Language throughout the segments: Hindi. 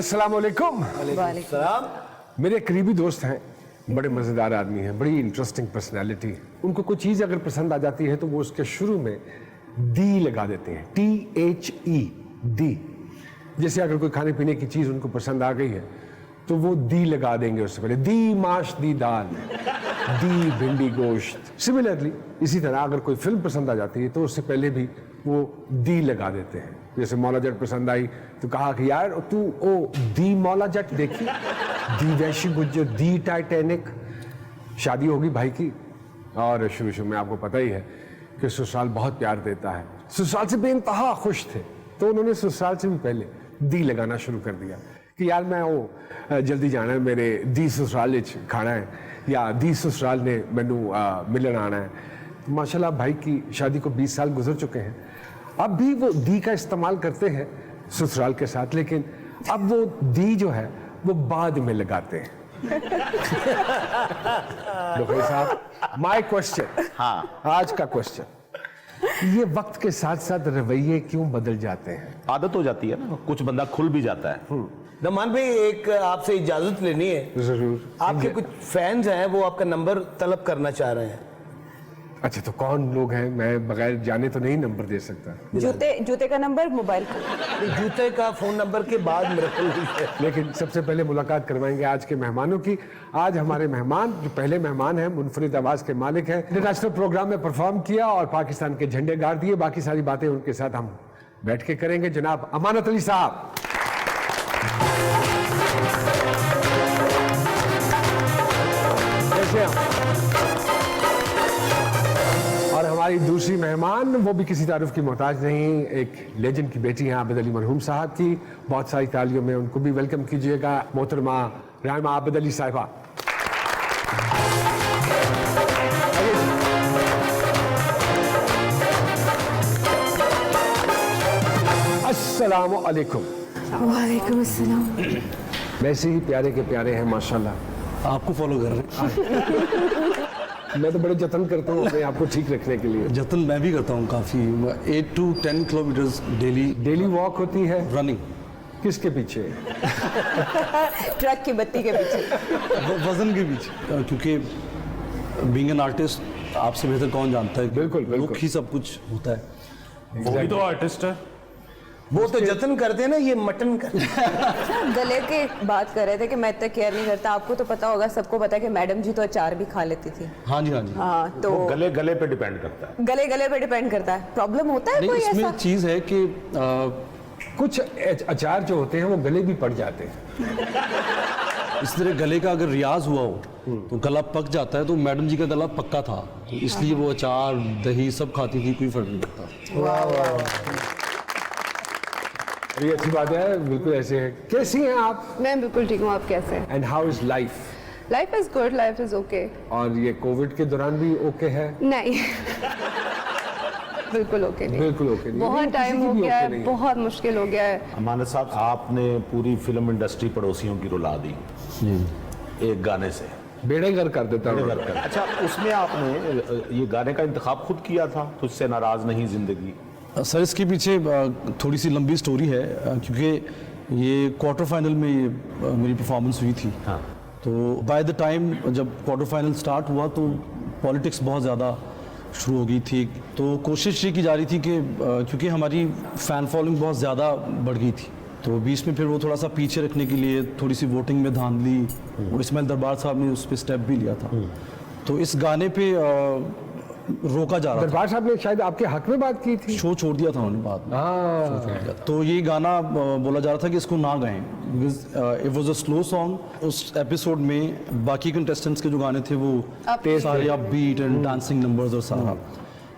अस्सलाम वालेकुम। वालेकुम। मेरे करीबी दोस्त हैं, बड़े मज़ेदार आदमी हैं, बड़ी इंटरेस्टिंग पर्सनालिटी। उनको कोई चीज़ अगर पसंद आ जाती है तो वो उसके शुरू में डी लगा देते हैं, THE, डी। जैसे अगर कोई खाने पीने की चीज़ उनको पसंद आ गई है तो वो दी लगा देंगे उससे पहले, दी माश दी दाल, दी भिंडी गोश्त। सिमिलरली इसी तरह अगर कोई फिल्म पसंद आ जाती है तो उससे पहले भी वो दी लगा देते हैं। जैसे मौला जट पसंद आई तो कहा कि यार तू ओ दी मौला जट देखी, दी वैशी गुज्जर, दी टाइटैनिक। शादी होगी भाई की और शुरू में आपको पता ही है कि ससुराल बहुत प्यार देता है। ससुराल से बेइंतहा खुश थे तो उन्होंने ससुराल से भी पहले दी लगाना शुरू कर दिया कि यार मैं वो जल्दी जाना है, मेरे दी ससुराल खाना है, या दी ससुराल ने मैनू मिलन आना है। तो माशाल्लाह भाई की शादी को 20 साल गुजर चुके हैं, अब भी वो दी का इस्तेमाल करते हैं ससुराल के साथ, लेकिन अब वो दी जो है वो बाद में लगाते हैं। डॉक्टर साहब, माय क्वेश्चन, हाँ आज का क्वेश्चन, ये वक्त के साथ साथ रवैये क्यों बदल जाते हैं? आदत हो जाती है ना, कुछ बंदा खुल भी जाता है। नमान भाई, एक आपसे इजाजत लेनी है। जरूर। आपके कुछ फैंस हैं, वो आपका नंबर तलब करना चाह रहे हैं। अच्छा, तो कौन लोग हैं? मैं बगैर जाने तो नहीं नंबर दे सकता। जूते का नंबर, मोबाइल का, जूते का फोन नंबर के बाद मेरे को लेकिन सबसे पहले मुलाकात करवाएंगे आज के मेहमानों की। आज हमारे मेहमान, जो पहले मेहमान हैं, मुनफरिद आवाज के मालिक हैं, इंटरनेशनल प्रोग्राम में परफॉर्म किया और पाकिस्तान के झंडे गाड़ दिए। बाकी सारी बातें उनके साथ हम बैठ के करेंगे। जनाब अमानत अली साहब। कैसे हैं? और हमारी दूसरी मेहमान, वो भी किसी तारुफ की मोहताज नहीं, एक लेजेंड की बेटी हैं आबिद अली मरहूम साहब की। बहुत सारी तालियों में उनको भी वेलकम कीजिएगा। मोहतरमा राहिमा आबिद अली साहिबा। अस्सलाम वालेकुम। वालेकुम अस्सलाम। वैसे ही प्यारे के प्यारे हैं माशाल्लाह। आपको फॉलो कर रहे हैं। मैं तो बड़े जतन करता हूँ अपने आप को ठीक रखने के लिए। जतन मैं भी करता हूँ काफ़ी, 8 to 10 किलोमीटर्स डेली वॉक होती है। रनिंग। किसके पीछे? ट्रक की बत्ती के पीछे। वजन के पीछे, क्योंकि बीइंग एन आर्टिस्ट आपसे बेहतर कौन जानता है। बिल्कुल बिल्कुल, लुक ही सब कुछ होता है। वो भी तो आर्टिस्ट है। वो तो जतन करते हैं ना, ये मटन कर। गले की बात कर रहे थे कि मैं इतना केयर नहीं करता। आपको तो पता होगा, सबको पता है कि मैडम जी तो अचार भी खा लेती थी। हाँ जी, हाँ जी। हाँ, तो गले गले पे डिपेंड करता है। गले पे डिपेंड करता है। प्रॉब्लम होता है नहीं, कोई इसमें ऐसा? चीज़ है कि कुछ अचार जो होते हैं वो गले भी पड़ जाते हैं। इस तरह गले का अगर रियाज हुआ हो तो गला पक जाता है। तो मैडम जी का गला पक्का था, इसलिए वो अचार दही सब खाती थी, कोई फर्क नहीं पड़ता। वाह वाह, ये अच्छी बात है, बिल्कुल ऐसे है। कैसी हैं आप? मैं बिल्कुल ठीक हूँ। आप कैसे हैं? And how is life? Life is good, life is okay. और ये कोविड के दौरान भी ओके है? नहीं बिल्कुल ओके नहीं, बिल्कुल ओके नहीं। बहुत टाइम हो गया है, बहुत मुश्किल हो गया है। अमानत साहब, आपने पूरी फिल्म इंडस्ट्री पड़ोसियों की रुला दी एक गाने से। बेड़े घर कर देता हूँ। अच्छा, उसमें आपने ये गाने का इंतखाब खुद किया था, तुझसे नाराज नहीं जिंदगी? सर, इसके पीछे थोड़ी सी लंबी स्टोरी है, क्योंकि ये क्वार्टर फाइनल में ये मेरी परफॉर्मेंस हुई थी। हाँ। तो बाय द टाइम जब क्वार्टर फाइनल स्टार्ट हुआ तो पॉलिटिक्स बहुत ज़्यादा शुरू हो गई थी। तो कोशिश ये की जा रही थी कि क्योंकि हमारी फ़ैन फॉलोइंग बहुत ज़्यादा बढ़ गई थी, तो बीच में फिर वो थोड़ा सा पीछे रखने के लिए थोड़ी सी वोटिंग में धांधली, और इस्माइल दरबार साहब ने उस पर स्टेप भी लिया था। तो इस गाने पे रोका जा रहा था। दरबार साहब ने शायद आपके हक में बात की थी। शो छोड़ दिया था उन्होंने बाद में। शो छोड़ दिया। तो ये गाना बोला जा रहा था कि इसको ना गाएं, because it was a slow song. उस एपिसोड में बाकी कंटेस्टेंट्स के जो गाने थे वो सारे upbeat and dancing numbers और सारा।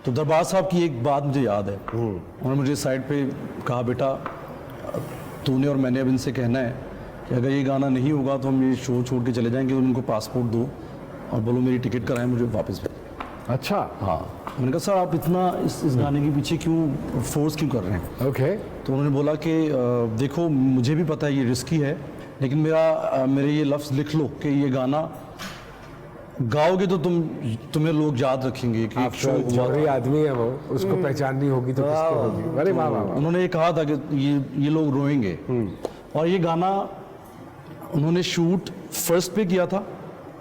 तो दरबार साहब की एक बात मुझे याद है, उन्होंने मुझे साइड पे कहा, बेटा तूने और मैंने अब इनसे कहना है कि अगर ये गाना नहीं होगा तो हम ये शो छोड़ के चले जाएंगे। उनको पासपोर्ट दो और बोलो मेरी टिकट कराएं, मुझे वापस भेज। अच्छा। हाँ, मैंने कहा सर आप इतना इस गाने के पीछे क्यों फोर्स क्यों कर रहे हैं? ओके। तो उन्होंने बोला कि देखो मुझे भी पता है ये रिस्की है, लेकिन मेरे ये लफ्ज़ लिख लो कि ये गाना गाओगे तो तुम्हें लोग याद रखेंगे कि आप जौहरी आदमी है वो, उसको पहचाननी होगी तो किसको होगी। अरे वाह वाह। उन्होंने ये कहा था कि ये लोग रोएंगे। और ये गाना उन्होंने शूट फर्स्ट पे किया था,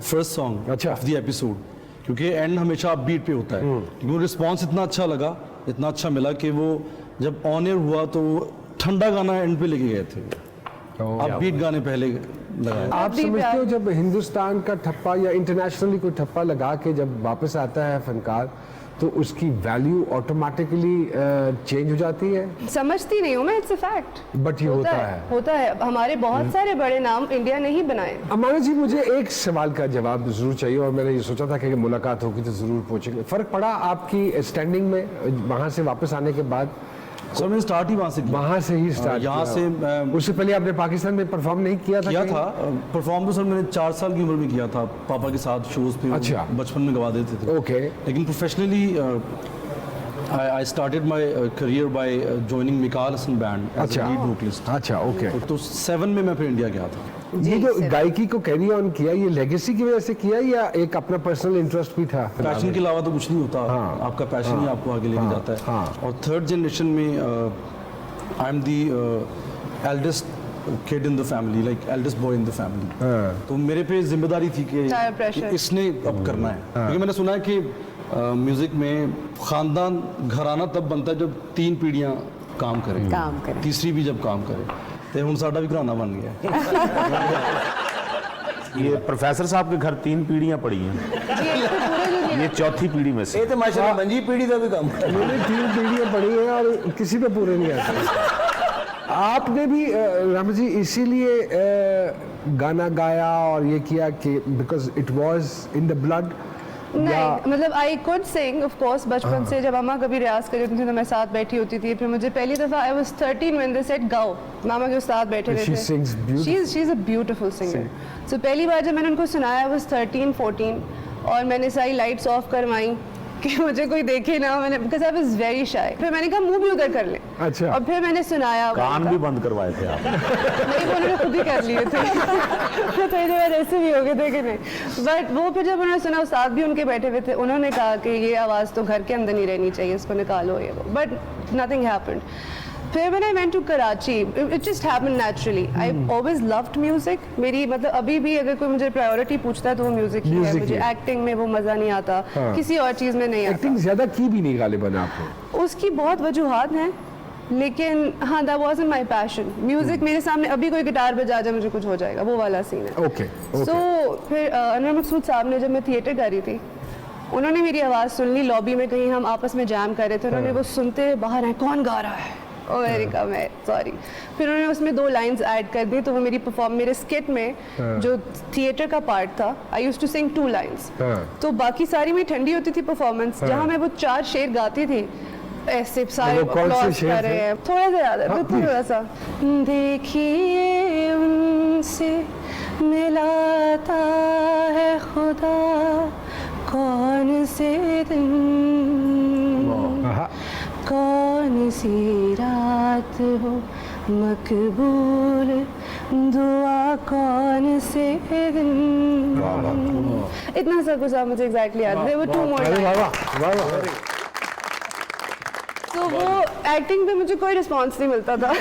फर्स्ट सॉन्ग अच्छा। ऑफ द एपिसोड, क्योंकि एंड हमेशा अपबीट पे होता है। क्योंकि रिस्पॉन्स इतना अच्छा लगा, इतना अच्छा मिला कि वो जब ऑन एयर हुआ तो वो ठंडा गाना एंड पे लेके गए थे, अपबीट गाने पहले लगाए। आप समझते हो जब हिंदुस्तान का ठप्पा या इंटरनेशनली कोई ठप्पा लगा के जब वापस आता है फनकार तो उसकी वैल्यू ऑटोमेटिकली चेंज हो जाती है? समझती नहीं हूँ मैं, इट्स अ फैक्ट। बट ये होता है। हमारे बहुत सारे बड़े नाम इंडिया ने ही बनाए। अमाना जी, मुझे एक सवाल का जवाब जरूर चाहिए और मैंने ये सोचा था कि मुलाकात होगी तो जरूर पूछेंगे। फर्क पड़ा आपकी स्टैंडिंग में वहां से वापस आने के बाद? सर मैंने स्टार्ट ही वहाँ से किया। वहां से ही स्टार्ट यहाँ से उससे पहले आपने पाकिस्तान में परफॉर्म नहीं किया था? किया था परफॉर्म तो सर मैंने 4 साल की उम्र में किया था, पापा के साथ शोज पे। अच्छा। बचपन में गवा देते थे। ओके। लेकिन professionally I started my career by joining Mekaal Hasan band as a अच्छा। lead vocalist। अच्छा, ओके। तो 7 में मैं फिर इंडिया गया था। ये जो गायकी को कैरी ऑन किया, ये लेगेसी की वजह से किया या एक अपना पर्सनल इंटरेस्ट भी था? पैशन के अलावा तो कुछ नहीं होता। हाँ। आपका पैशन ही आपको आगे लेके जाता है। हाँ। और 3rd जनरेशन में I am the eldest kid in the family, like eldest boy in the family. तो मेरे पे जिम्मेदारी थी कि इसने अब करना है। क्योंकि मैंने सुना है कि म्यूजिक में खानदान घराना तब बनता है जब 3 पीढ़ियां काम करें, तीसरी भी जब काम करे। तो हुण साडा भी घराना बन गया। ये प्रोफेसर साहब के घर 3 पीढ़ियां पड़ी हैं, ये चौथी पीढ़ी में से। ये तो माशाल्लाह मंजी पीढ़ी का भी काम। मैंने 3 पीढ़ियां पढ़ी हैं और किसी पे पूरे नहीं आते। आपने भी राम जी इसीलिए गाना गाया और ये किया कि because it was in the blood? नहीं, मतलब I could sing of course. बचपन से जब मामा कभी रियाज कर रही थी तो मैं साथ बैठी होती थी। फिर मुझे पहली दफा I was 13 when they said गाओ, मामा के साथ बैठे रहते। She sings beautiful. She is a beautiful singer. So पहली बार जब मैंने उनको सुनाया वाज 13-14 और मैंने सारी लाइट्स ऑफ करवाई कि मुझे कोई देखे ना। मैंने because I was very shy. फिर मैंने कहा मुंह भी उधर कर ले। अच्छा। और फिर मैंने सुनाया। कान भी बंद करवाए थे आप? नहीं, वो उन्होंने खुद ही कर लिए थे। तो इधर बार ऐसे भी हो गए थे कि नहीं। बट वो फिर जब उन्होंने सुना, उस्ताद भी उनके बैठे हुए थे, उन्होंने कहा कि ये आवाज़ तो घर के अंदर नहीं रहनी चाहिए, इसको निकालो ये वो। But nothing happened. फिर when I went to Karachi, it just happened naturally. I always loved music. मेरी मतलब अभी भी अगर कोई मुझे प्रायोरिटी पूछता है तो वो म्यूजिक ही है। मुझे एक्टिंग में वो मज़ा नहीं आता, किसी और चीज़ में नहीं आता। एक्टिंग ज्यादा की भी नहीं गालिबन आपने? उसकी बहुत वजूहात हैं, लेकिन हाँ that wasn't my passion. Music मेरे सामने अभी कोई गिटार बजा जाए मुझे कुछ हो जाएगा, वो वाला सीन है। ओके। सो फिर अनवर मकसूद साहब ने, जब मैं थिएटर कर रही थी, उन्होंने मेरी आवाज़ सुन ली। लॉबी में कहीं हम आपस में जैम कर रहे थे, उन्होंने वो सुनते बाहर आए, कौन गा रहा है? ओ मैंने कहा मैं सॉरी। फिर उन्होंने उसमें 2 लाइंस ऐड कर दी। तो वो मेरे स्किट में जो थिएटर का पार्ट था, I used to sing 2 lines. तो बाकी सारी में ठंडी होती थी परफॉर्मेंस। जहाँ मैं वो 4 शेर गाती थी, ऐसे सारे अपलॉज कर रहे हैं। थोड़ा सा याद है, थोड़ा सा। देखिए उनसे मिलाता है खुदा कौन से दिन, कौन सी रात हो मकबूल दुआ कौन से दिन। इतना सा कुछ मुझे एग्जैक्टली याद है। वो 2 मोर। तो वो एक्टिंग पे मुझे कोई रिस्पांस नहीं मिलता था।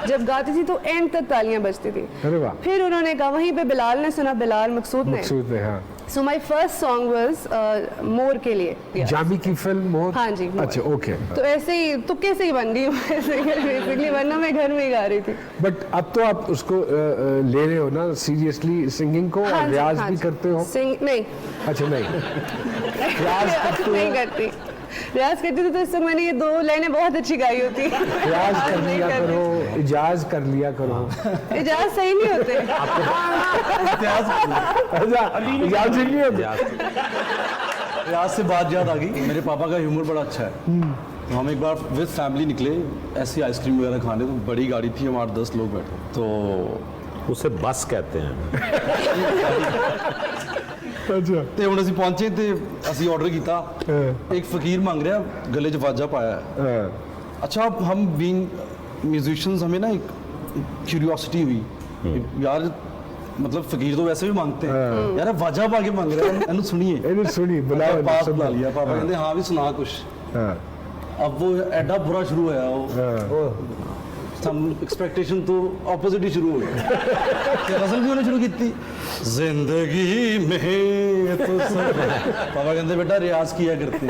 जब गाती थी तो एंड तक तालियां बजती थी। अरे वाह। फिर उन्होंने कहा, वहीं पे बिलाल ने सुना, बिलाल मकसूद ने। हाँ। So my first song was more के लिए। जामी की फिल्म मोर? हाँ जी, मोर। अच्छा, ओके। तो ऐसे ही तुक्के से ही बन गई बेसिकली, वरना मैं घर में ही गा रही थी। बट अब तो आप उसको ले रहे हो ना सीरियसली सिंगिंग को? हाँ और जी, रियाज हाँ भी जी। करते हो? नहीं। अच्छा, नहीं। रियाज नहीं करती। रियाज करती थी तो इस समय मैंने ये 2 लाइनें बहुत अच्छी गाई होती। रियाज कर लिया करो, इजाज कर लिया करो। इजाज सही नहीं होते। अच्छा, इजाज ठीक नहीं होते। रियाज से बात याद आ गई, मेरे पापा का ह्यूमर बड़ा अच्छा है। तो हम एक बार विद फैमिली निकले ऐसी आइसक्रीम वगैरह खाने। तो बड़ी गाड़ी थी, हम 8-10 लोग बैठे। तो उसे बस कहते हैं। अच्छा। ਤੇ ਹੁਣ ਅਸੀਂ ਪਹੁੰਚੇ ਤੇ ਅਸੀਂ ਆਰਡਰ ਕੀਤਾ। ਇੱਕ ਫਕੀਰ ਮੰਗ ਰਿਹਾ, गले 'ਚ वाजा पाया है। अच्छा, हम बीइंग म्यूजिशियंस हमें ना एक क्यूरियोसिटी हुई यार, मतलब फकीर तो वैसे भी मांगते हैं यार, वाजा पा के मांग रहा है, इन्हें सुनिए। इन्हें सुनी, बुलाओ, पास बुला लिया। पापा कहते हाँ भी सुना कुछ। अब वो एडा बुरा शुरू होया वो ਸਾਨੂੰ एक्सपेक्टेशन तो ऑपोजिट ही शुरू हो गया ਤੇ ਰਸਲ ਵੀ ਉਹਨੇ ਸ਼ੁਰੂ ਕੀਤੀ ਜ਼ਿੰਦਗੀ में तो सब पापा कहते बेटा रियाज किया करते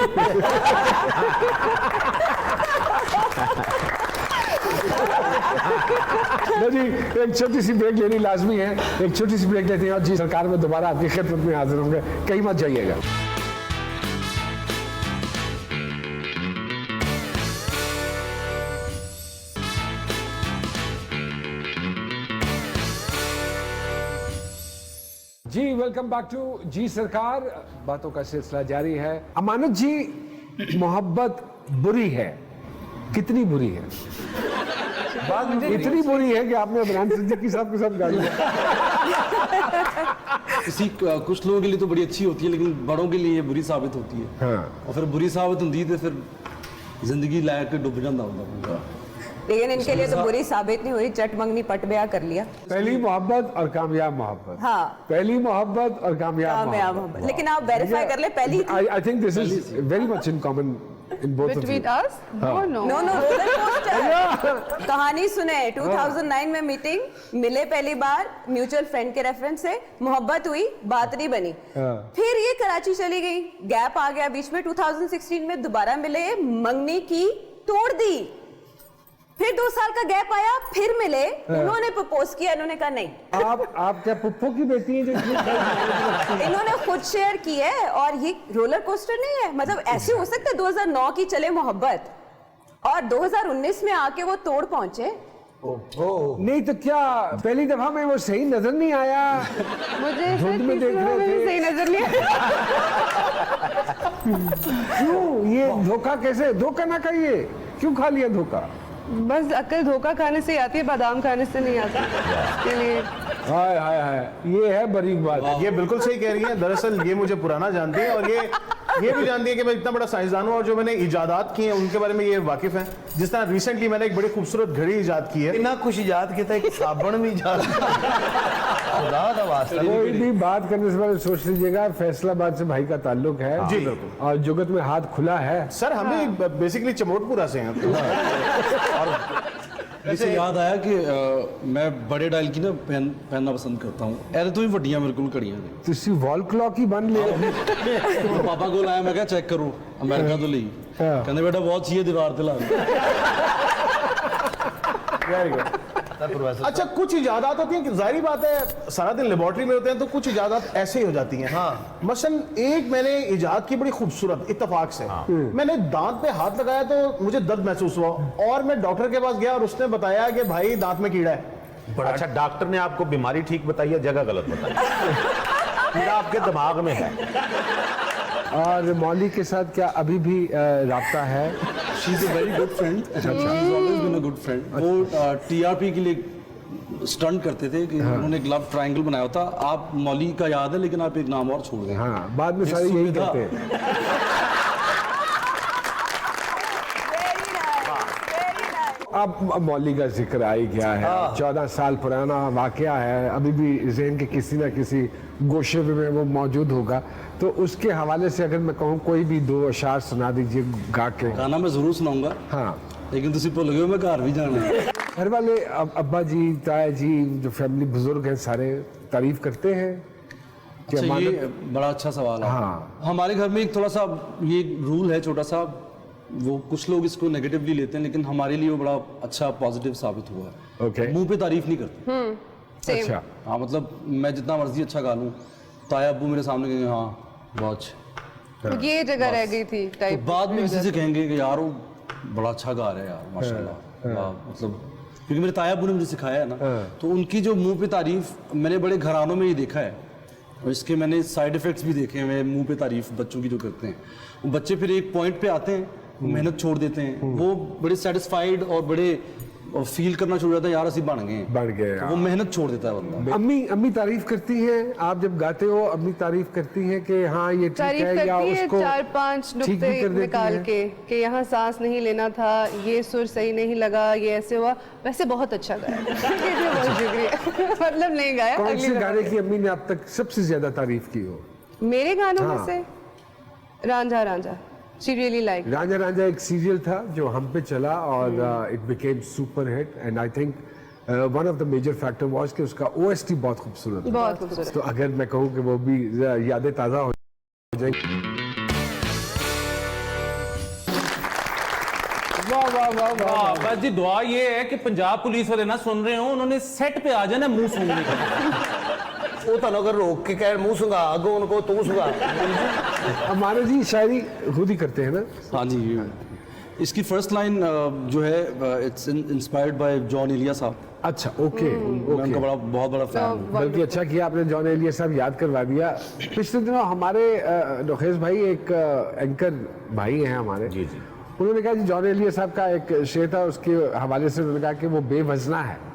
लो जी, एक छोटी सी ब्रेक लेनी लाजमी है। एक छोटी सी ब्रेक लेते हैं और जी सरकार में दोबारा आपकी खिदमत में हाजिर होंगे, कहीं मत जाइएगा। जी वेलकम बैक टू जी सरकार। बातों का सिलसिला जारी है। अमानत जी, मोहब्बत बुरी है, कितनी बुरी है? बात इतनी बुरी है कि आपने इमरान सिद्दीकी साहब के साथ गाली कुछ लोगों के लिए तो बड़ी अच्छी होती है लेकिन बड़ों के लिए ये बुरी साबित होती है। हाँ। और फिर बुरी साबित होती है तो फिर जिंदगी लायक के डुब जाता होता पूरा। लेकिन इनके लिए तो बुरी साबित नहीं हुई, चट मंगनी पट ब्याह कर लिया। पहली मोहब्बत और कामयाब मोहब्बत। हाँ, पहली मोहब्बत और कामयाब मोहब्बत। लेकिन आप वेरीफाई कर ले पहली I think this is very much in common in both of Between us? No, no. No no roller coaster. कहानी सुने, 2009 में मीटिंग, मिले पहली बार म्यूचुअल फ्रेंड के रेफरेंस से, मोहब्बत हुई, बात नहीं बनी। फिर ये कराची चली गई, गैप आ गया बीच में, 2016 में दोबारा मिले, मंगनी की, तोड़ दी। फिर 2 साल का गैप आया, फिर मिले, उन्होंने प्रपोज किया, इन्होंने कहा नहीं। आप क्या पुप्पो की बेटी है जो इन्होंने खुद शेयर की है। और ये रोलर कोस्टर नहीं है, मतलब ऐसे हो सकता है 2009 की चले मोहब्बत और 2019 में आके वो तोड़ पहुंचे। नहीं तो क्या पहली दफा में वो सही नजर नहीं आया? मुझे धुंध में देख रहे थे। सही नजर नहीं आया। क्यों ये धोखा? कैसे धोखा ना खाइए, क्यों खा लिया धोखा? बस अक्ल धोखा खाने से आती है, बादाम खाने से नहीं आता। इसके लिए हाय हाय हाय, ये है बारीक बात। ये बिल्कुल सही कह रही हैं। दरअसल ये मुझे पुराना जानती है और ये भी जानती है कि मैं इतना बड़ा साइंसदान हूँ और जो मैंने इजादात की हैं उनके बारे में ये वाकिफ हैं। जिस तरह रिसेंटली मैंने एक बड़ी खूबसूरत घड़ी इजाद की है। इतना कुछ इजाद किया था एक साबुन भी इजाद कोई भी बात करने से पहले सोच लीजिएगा, फैसलाबाद से भाई का ताल्लुक है जी और जुगत में हाथ खुला है। सर हम भी बेसिकली चमोटपुरा से हैं। इससे याद आया कि मैं बड़े डायल की ना पहनना पसंद करता हूँ। ऐसे तो ही वड्डियां मेरे को कड़ियां ने। तुसी वॉल क्लॉक ही बन ले। तो पापा को लाया, मैं क्या चेक करूँ, अमेरिका तो ली, कहते बेटा बहुत चाहिए दीवार पे ला। अच्छा, कुछ इजादात होती हैं कि जाहिर बात है सारा दिन लेबोरेटरी में होते हैं तो कुछ इजादात ऐसे ही हो जाती हैं। हाँ। मसलन एक मैंने इजाद की बड़ी खूबसूरत इत्तेफाक से। मैंने दांत पे हाथ लगाया तो मुझे दर्द महसूस हुआ और मैं डॉक्टर के पास गया और उसने बताया कि भाई दांत में कीड़ा है। अच्छा, डॉक्टर ने आपको बीमारी ठीक बताई है, जगह गलत बताई। कीड़ा आपके दिमाग में है। और मौली के साथ क्या अभी भी राब्ता है? She is a very good friend. She is always been a good friend. वो टीआरपी के लिए स्टंट करते थे कि उन्होंने ग्लव ट्रायंगल बनाया था। आप मौली का याद है लेकिन आप एक नाम और छोड़ दें। हाँ, बाद में सारी यही करते हैं। अब मौली का जिक्र आ ही गया है, 14 साल पुराना वाकया है, अभी भी ज़हन के किसी ना किसी गोशे में वो मौजूद होगा। तो उसके हवाले से अगर मैं कहूँ कोई भी 2 अशार सुना दीजिए गा के। गाना मैं जरूर सुनाऊंगा। हाँ, लेकिन तुसी भुल गए मैं घर भी जाना है। घर वाले अब्बा जी, ताया जी, जो फैमिली बुजुर्ग हैं सारे तारीफ करते हैं कि अच्छा, ये अमानत। बड़ा अच्छा सवाल है। हाँ। हमारे घर में एक थोड़ा सा ये रूल है छोटा सा, वो कुछ लोग इसको नेगेटिवली लेते हैं लेकिन हमारे लिए वो बड़ा अच्छा पॉजिटिव साबित हुआ है। ओके। मुंह पे तारीफ नहीं करते। अच्छा, हाँ, मतलब मैं जितना मर्जी अच्छा गा लूँ, ताया अब्बू मेरे सामने कहेंगे हाँ बहुत अच्छा। ये जगह रह गई थी तो टाइप। बाद में किसी से कहेंगे कि यार वो बड़ा अच्छा गा रहा है यार, माशाल्लाह। वाह, मतलब क्योंकि मेरे ताया अब्बू ने मुझे सिखाया है ना, तो उनकी जो मुंह पे तारीफ मैंने बड़े घरानों में ही देखा है और इसके मैंने साइड इफेक्ट्स भी देखे हैं। मुंह पे तारीफ बच्चों की जो करते हैं, वो बच्चे फिर एक पॉइंट पे आते हैं, वो मेहनत छोड़ देते हैं, वो बड़े सेटिस्फाइड और बड़े फील करना छोड़ जाता है यार असि बन गए। तो वो मेहनत छोड़ देता है बंदा। अम्मी तारीफ करती हैं आप जब गाते हो? अम्मी तारीफ करती हैं कि हाँ ये ठीक तारीफ है, या करती है उसको 4-5 ठीक भी नुक्ते कर देती निकाल हैं? के कि यहाँ सांस नहीं लेना था, ये सुर सही नहीं लगा, ये ऐसे हुआ, वैसे बहुत अच्छा गाया। बहुत शुक्रिया। मतलब नहीं गाया। कौन अगली से दफा गाने की अम्मी ने अब तक सबसे ज्यादा तारीफ की हो? मेरे गानों में हाँ। से Ranjha Ranjha. She really liked. Ranjha Ranjha एक सीरियल था जो हम पे चला और it became super hit and I think one of the major factor was कि उसका ओएसटी बहुत खूबसूरत था। बहुत खूबसूरत। तो अगर मैं कहूँ कि वो भी यादें ताज़ा हो जाएंगी। वाह वाह वाह वाह हाँ, बस जी दुआ ये है कि पंजाब पुलिस वाले ना सुन रहे हो, उन्होंने सेट पे आ जाना मुंह सूंघने का। वो तो अगर रोक के कह मुंह सुंगा अगो उनको तू सुंगा। हमारे जी शायरी खुद ही करते हैं ना। हाँ जी, इसकी फर्स्ट लाइन जो है it's inspired by Jaun Elia साहब। अच्छा ओके मैं उनका बहुत बड़ा फैन हूँ। बल्कि अच्छा किया आपने जॉन एलिया साहब याद करवा दिया। पिछले दिनों हमारे नोखेज भाई एक एंकर भाई हैं हमारे, जी जी, उन्होंने कहा जी जॉन एलिया साहब का एक शेर था, उसके हवाले से उन्होंने कहा कि वो बेवजना है।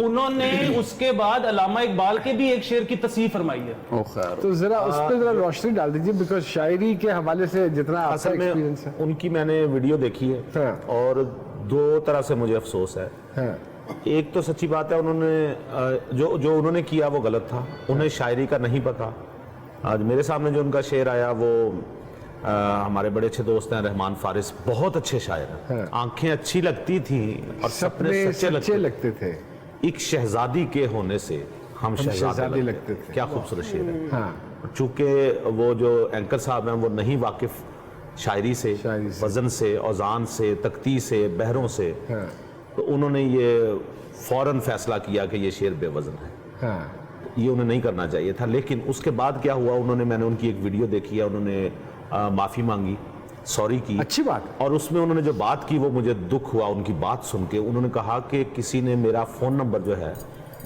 उन्होंने उसके बाद अल्लामा इकबाल के भी एक शेर की तस्वीर फरमाई है। तो जरा उस पर जरा रोशनी डाल दीजिए, बिकॉज शायरी के हवाले से जितना आपका असल एक्सपीरियंस में है। उनकी मैंने वीडियो देखी है हाँ। और दो तरह से मुझे अफसोस है। हाँ, एक तो सच्ची बात है, उन्होंने जो उन्होंने किया वो गलत था, उन्हें शायरी का नहीं पता। आज मेरे सामने जो उनका शेर आया वो हमारे बड़े अच्छे दोस्त हैं रहमान फारिस, बहुत अच्छे शायर हैं। हाँ। आंखें अच्छी लगती थी और सपने सच्चे लगते थे, एक शहजादी के होने से हम शहजादे शहजादे लगते थे। क्या खूबसूरत शेर है। हाँ चूंकि वो जो एंकर साहब हैं वो नहीं वाकिफ शायरी से, वजन से, औजान से, तख्ती से, बहरों से, हाँ तो उन्होंने ये फौरन फैसला किया कि ये शेर बेवजन है। हाँ ये उन्हें नहीं करना चाहिए था। लेकिन उसके बाद क्या हुआ, मैंने उनकी एक वीडियो देखी है, उन्होंने माफ़ी मांगी, सॉरी की, अच्छी बात है। और उसमें उन्होंने जो बात की वो मुझे दुख हुआ उनकी बात सुन के। उन्होंने कहा कि किसी ने मेरा फ़ोन नंबर जो है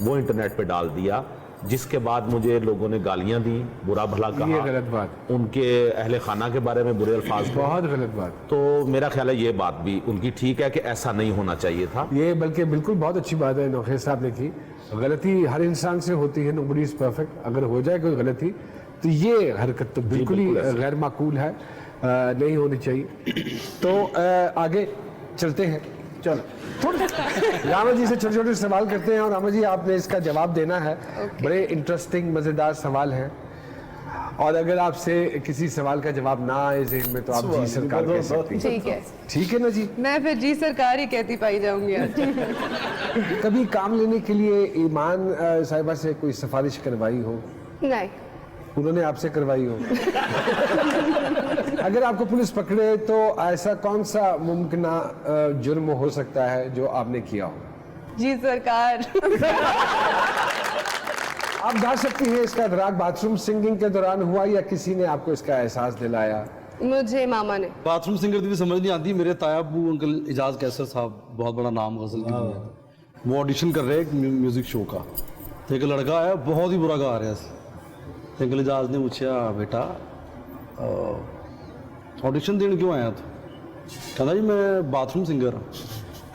वो इंटरनेट पे डाल दिया, जिसके बाद मुझे लोगों ने गालियां दी, बुरा भला ये कहा, गलत बात, उनके अहले खाना के बारे में बुरे अल्फाज कहे। बहुत गलत बात। तो मेरा ख्याल है ये बात भी उनकी ठीक है कि ऐसा नहीं होना चाहिए था। ये बल्कि बिल्कुल बहुत अच्छी बात है नोखेज साहब ने की। गलती हर इंसान से होती है, नोबडी इज परफेक्ट। अगर हो जाए कोई गलती तो ये हरकत तो बिल्कुल ही गैर माकूल है, नहीं होनी चाहिए। तो आगे चलते हैं। चलो रामा जी से छोटे छोटे सवाल करते हैं और रामा जी आपने इसका जवाब देना है। बड़े इंटरेस्टिंग मज़ेदार सवाल हैं और अगर आपसे किसी सवाल का जवाब ना आए ज़हन में तो आप जी सरकार कह सकती हैं। ठीक है, ठीक है ना जी। मैं फिर जी सरकार ही कहती पाई जाऊंगी आज। कभी काम लेने के लिए ईमान साहिबा से कोई सिफारिश करवाई हो? नहीं। उन्होंने आपसे करवाई हो? अगर आपको पुलिस पकड़े तो ऐसा कौन सा मुमकिना जुर्म हो सकता है जो आपने किया हो? जी सरकार। आप गा सकती हैं इसका इदराक बाथरूम सिंगिंग के दौरान हुआ या किसी ने आपको इसका एहसास दिलाया? मुझे मामा ने। बाथरूम सिंगर भी समझ नहीं आती। मेरे ताया अब्बू अंकल इजाज कैसर साहब, बहुत बड़ा नाम गजल की दुनिया में, वो ऑडिशन कर रहे हैं एक म्यूजिक शो का। तो एक लड़का आया बहुत ही बुरा गा रहा है। अंकल इजाज ने पूछा, बेटा ऑडिशन देने क्यों आया तू? कहना जी मैं बाथरूम सिंगर हाँ।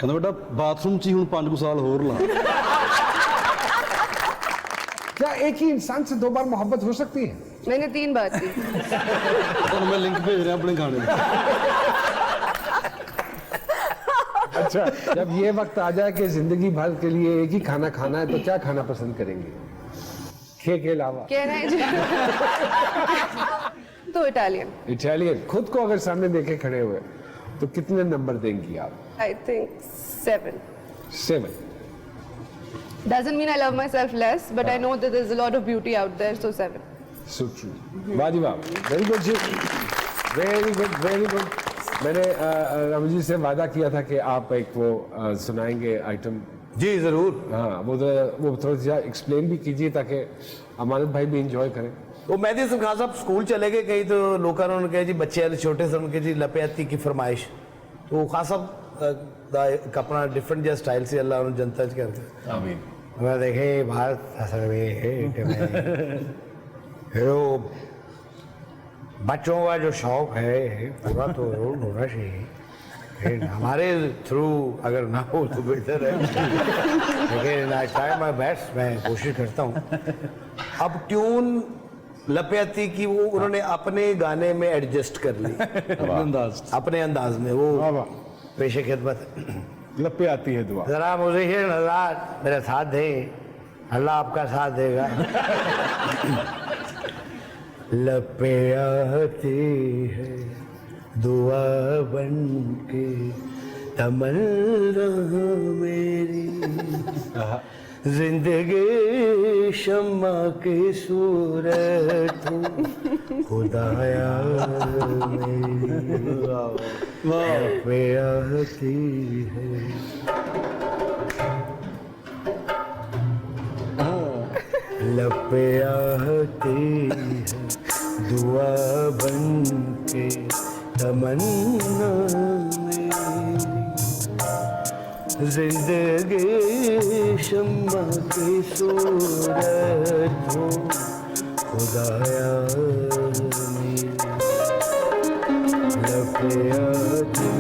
कहना बेटा बाथरूम ची हूँ 5 साल होर ला। क्या एक ही इंसान से 2 बार मोहब्बत हो सकती है? मैंने 3 बार की। और मैं लिंक भेज रहा अपने गाने में। अच्छा, जब ये वक्त आ जाए कि जिंदगी भर के लिए एक ही खाना खाना है तो क्या खाना पसंद करेंगे के अलावा? कहना है तो इटालियन। इटालियन। खुद को अगर सामने देखे खड़े हुए तो कितने नंबर देंगी आप? I think 7. 7. Doesn't mean I love myself less, but I know that there's a lot of beauty out there, so 7. So true. वाह जी वाह, वेरी गुड जी, वेरी गुड वेरी गुड। मैंने राम जी से वादा किया था कि आप एक वो सुनाएंगे आइटम। जी जरूर। हाँ, वो थोड़ा सा एक्सप्लेन भी कीजिए ताकि अमानत भाई भी इंजॉय करें। वो मेहदी हसन खान साहब स्कूल चले गए कहीं, तो लोग उन्होंने कहा जी बच्चे वाले छोटे से उनके जी लपयाती की फरमाइश, तो खान साहब अपना डिफरेंट जो स्टाइल से अल्लाह उन्होंने जनता च करते। आमीन। मैं देखे भारत असल में वो बच्चों का जो शौक है पूरा तो जरूर होना चाहिए, हमारे थ्रू अगर ना हो तो बेहतर है, लेकिन आई ट्राई माय बेस्ट, मैं कोशिश करता हूँ। अब ट्यून लपयाती की वो उन्होंने अपने गाने में एडजस्ट कर ली अपने अंदाज में, वो पेशे खिदमत लपयाती है दुआ। जरा मुझे अल्लाह मेरा साथ दे, अल्लाह आपका साथ देगा। लपयाती है दुआ बन के तमन्ना मेरी, जिंदगी शम्मा की सूरत हूँ खुदाया मेरी, पे आती है लपे आती है दुआ बन के तमन्ना मेरी, जिंदगी शम्मा की सूरत हो खुदाया मेरी, लपे आती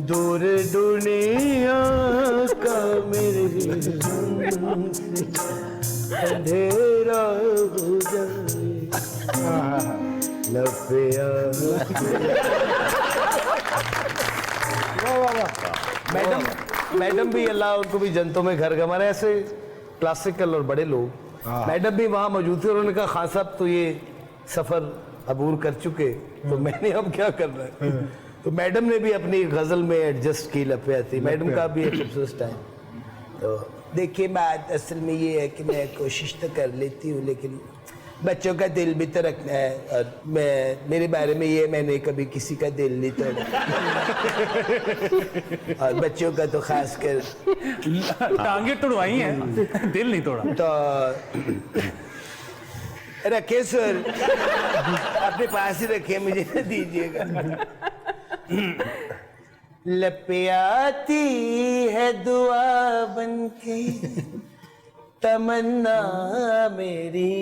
दूर दुनिया का मेरे मन से अंधेरा हो जाए, लपिया मैडम भी अल्लाह उनको भी जनतों में घर हमारे ऐसे क्लासिकल और बड़े लोग, मैडम भी वहाँ मौजूद थे। उन्होंने कहा खान साहब तो ये सफर अबूर कर चुके, तो मैंने अब क्या करना है। तो मैडम ने भी अपनी गजल में एडजस्ट की लपे थी। मैडम का भी एक खूबसूरत टाइम। तो देखिए बात असल में ये है कि मैं कोशिश तो कर लेती हूँ, लेकिन बच्चों का दिल भी तो रखना है। और मेरे बारे में ये, मैंने कभी किसी का दिल नहीं तोड़ा और बच्चों का तो खास कर टांगे तुड़वाई हैं, दिल नहीं तोड़ा। तो रखे सर, अपने पास ही रखे, मुझे न दीजिएगा। लपे आती है दुआ बन के तमन्ना मेरी,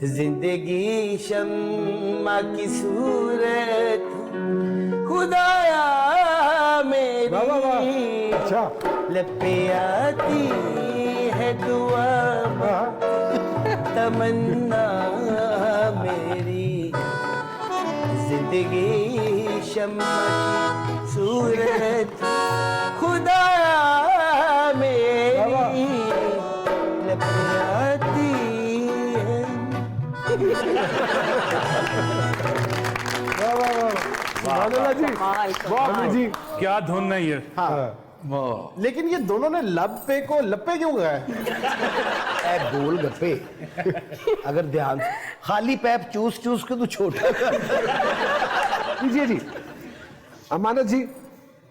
जिंदगी शम्मा की सूरत खुदाया मेरी, अच्छा लपे आती है दुआ तमन्ना मेरी, जिंदगी शम्मा की सूरत खुदाया मेरी, लपे आती है। जी वाह जी, क्या धुन है ये। लेकिन ये दोनों ने लपे को लपे क्यों गए? ए गोल गप्पे, अगर ध्यान से खाली पैप चूस चूस के तो छोटा कर। कीजिए जी। अमानत जी,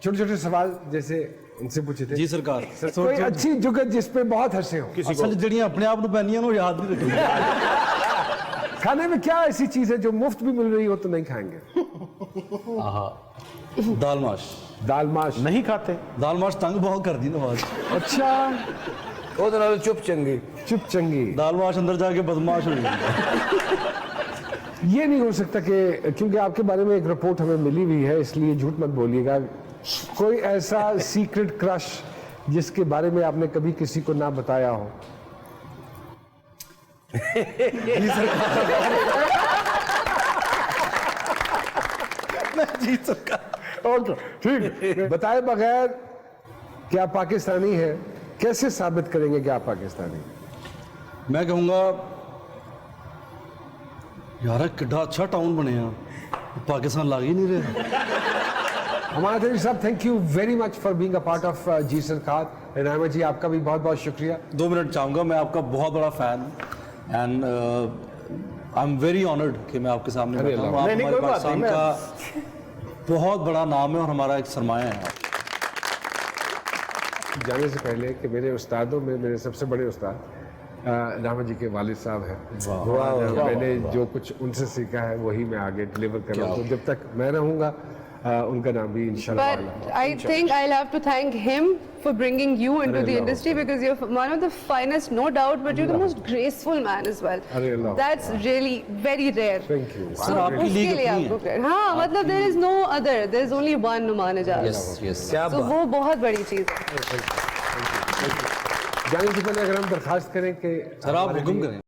छोटे छोटे सवाल जैसे इनसे पूछे थे जी सरकार। कोई अच्छी जुगत जिस पे बहुत हंसे हो। असल जड़ियां अपने आप ਨੂੰ ਪੈਣੀਆਂ ਨੂੰ याद नहीं रखेंगे। खाने में क्या ऐसी चीज है जो मुफ्त भी मिल रही हो तो नहीं खाएंगे? दाल माश। दाल माश नहीं खाते। दाल माश तंग बहुत कर दी नवाज। अच्छा, ਉਹਦੇ ਨਾਲ ਚੁੱਪ ਚੰਗੀ। चुप चंगी। दाल माश अंदर जाके बदमाश हो गई। ये नहीं हो सकता कि क्योंकि आपके बारे में एक रिपोर्ट हमें मिली हुई है, इसलिए झूठ मत बोलिएगा। कोई ऐसा सीक्रेट क्रश जिसके बारे में आपने कभी किसी को ना बताया हो? जी सरकार। ओके, ठीक। बताए बगैर कि आप पाकिस्तानी हैं कैसे साबित करेंगे कि आप पाकिस्तानी हैं? मैं कहूँगा यार कितना अच्छा टाउन बने हैं, पाकिस्तान लाग ही नहीं रहे। हमारा साहब, thank you very much for being a part of जी सरकार। रहमान जी, आपका भी बहुत बहुत शुक्रिया। 2 मिनट चाहूँगा, मैं आपका बहुत बड़ा फैन हूँ and I am very honoured कि मैं आपके सामने बैठा हूँ। आप नहीं, हमारे कोई बात पाकिस्तान नहीं, का बहुत बड़ा नाम है और हमारा एक सरमाया है। जाने से पहले कि मेरे उस्तादों में मेरे सबसे बड़े उस्ताद रामा जी के वालिद साहब हैं। मैंने जो कुछ उनसे सीखा है वही मैं आगे डिलीवर कर रहा हूँ। तो जब तक मैं रहूँगा उनका नाम भी इंशाल्लाह। But I think I'll have to thank him for bringing you into the industry because you're one of the finest, no doubt, but you're the most graceful man as well. That's really very rare. Thank you. So आपकी उसके लीग लिए अपनी आपको credit। हाँ, मतलब there is no other, there is only one Numan Ijaz. क्या So वो बहुत बड़ी चीज़ है। जाने से पहले अगर हम दरखास्त करें कि सर आप हुक्म करें।